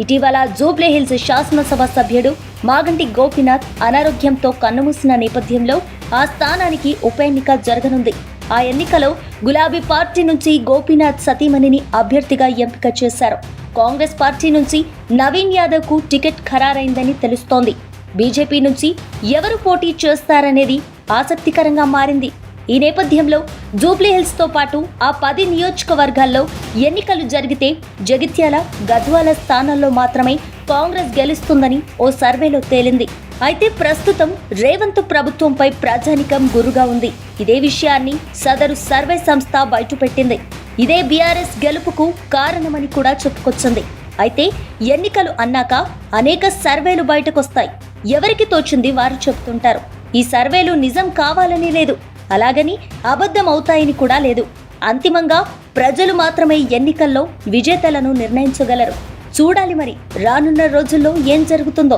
ఇటీవల జూబ్లీహిల్స్ శాసనసభ సభ్యుడు మాగంటి గోపీనాథ్ అనారోగ్యంతో కన్నుమూసిన నేపథ్యంలో ఆ స్థానానికి ఉప ఎన్నిక జరగనుంది. ఆ ఎన్నికలో గులాబీ పార్టీ నుంచి గోపీనాథ్ సతీమణిని అభ్యర్థిగా ఎంపిక చేశారు. కాంగ్రెస్ పార్టీ నుంచి నవీన్ యాదవ్ కు టికెట్ ఖరారైందని తెలుస్తోంది. బీజేపీ నుంచి ఎవరు పోటీ చేస్తారనేది ఆసక్తికరంగా మారింది. ఈ నేపథ్యంలో జూబ్లీహిల్స్ తో పాటు ఆ 10 నియోజకవర్గాల్లో ఎన్నికలు జరిగితే జగిత్యాల, గద్వాల స్థానాల్లో మాత్రమే కాంగ్రెస్ గెలుస్తుందని ఓ సర్వేలో తేలింది. అయితే ప్రస్తుతం రేవంత్ ప్రభుత్వంపై ప్రజానికం గురుగా ఉంది. ఇదే విషయాన్ని సదరు సర్వే సంస్థ బయటపెట్టింది. ఇదే బీఆర్ఎస్ గెలుపుకు కారణమని కూడా చెప్పుకొచ్చింది. అయితే ఎన్నికలు అన్నాక అనేక సర్వేలు బయటకొస్తాయి. ఎవరికి తోచింది వారు చెబుతుంటారు. ఈ సర్వేలు నిజం కావాలని లేదు, అలాగని అబద్ధం అవుతాయని కూడా లేదు. అంతిమంగా ప్రజలు మాత్రమే ఎన్నికల్లో విజేతలను నిర్ణయించగలరు. చూడాలి మరి రానున్న రోజుల్లో ఏం జరుగుతుందో.